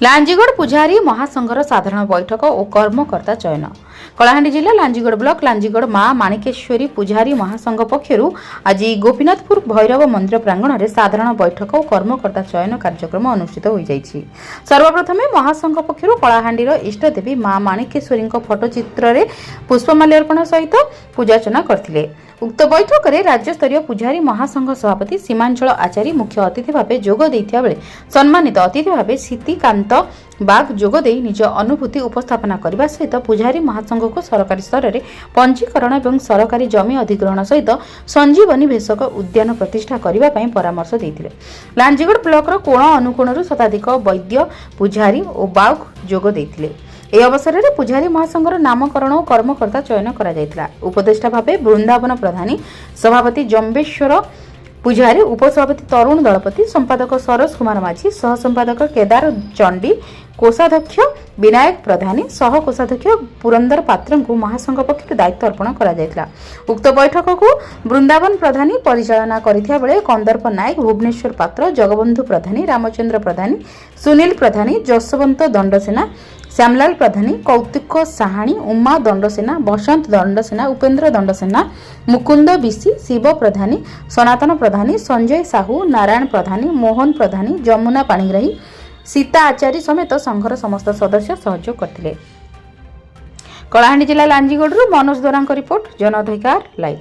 लांजीगढ़ पुजारी महासंघर साधारण बैठक और कर्मकर्ता चयन। कलाहांडी जिला लांजीगढ़ ब्लॉक लांजीगढ़ मां माणिकेश्वरी पुजारी महासंघ पक्षरु आज गोपीनाथपुर भैरव मंदिर प्रांगण में साधारण बैठक और कर्मकर्ता चयन कार्यक्रम अनुष्ठित हो जाइछि। सर्वप्रथम महासंघ पक्षरु कलाहांडीर इष्टदेवी मां माणिकेश्वरी फोटोचित्र में पुष्पमाल्यार्पण सहित पूजार्चना करथिले। उक्त बैठक में राज्यस्तरीय पुजारी महासंघ सभापति सीमांचल आचार्य मुख्य अतिथि भाव जोग देइथिया बेले सम्मानित अतिथि भाव सीतिकांत बाग जोग देई निज अनुभूति उपस्थापना करने सहित पुजारी महासंघ को सरकारी स्तर में पंजीकरण और सरकारी जमी अधिग्रहण सहित संजीवनी भेषक उद्यान प्रतिष्ठा करने परामर्श देते। लांजीगढ़ ब्लॉक कोण अनुकोणरू शताधिक वैद्य पुजारी और बाग जोग देते। यह अवसर में पुजारी महासंघर नामकरण और कर्मकर्ता चयन करा जायतिला। उपदेष्टा भावे वृंदावन प्रधानी, सभापति जम्बेश्वर पुजारी, उपसभापति तरुण दलपति, संपादक सरोज कुमार माझी, सह संपादक केदार चंडी, कोषाध्यक्ष विनायक प्रधानी, सह कोषाध्यक्ष पुरंदर पात्र को महासंघ पक्ष दायित्व अर्पण करा जायतिला। उक्त बैठक को वृंदावन प्रधानी परिचालना करिथिया बेले कंदर्प नायक, भुवनेश्वर पात्र, जगबंधु प्रधानी, रामचंद्र प्रधानी, सुनील प्रधानी, जसवंत दंडसेना, श्यामलाल प्रधानी, कौतिक साहाणी, उमा दंडसेना, बसंत दंडसेना, उपेन्द्र दंडसेना, मुकुंद बिसी, शिव प्रधानी, सनातन प्रधानी, संजय साहू, नारायण प्रधानी, मोहन प्रधानी, जमुना पाणिग्राही, सीता आचार्य समेत संघर समस्त सदस्य सहयोग करथिले। कलाहांडी जिला लांजीगढ़ मनोज दोरांक रिपोर्ट, जन अधिकार लाइव।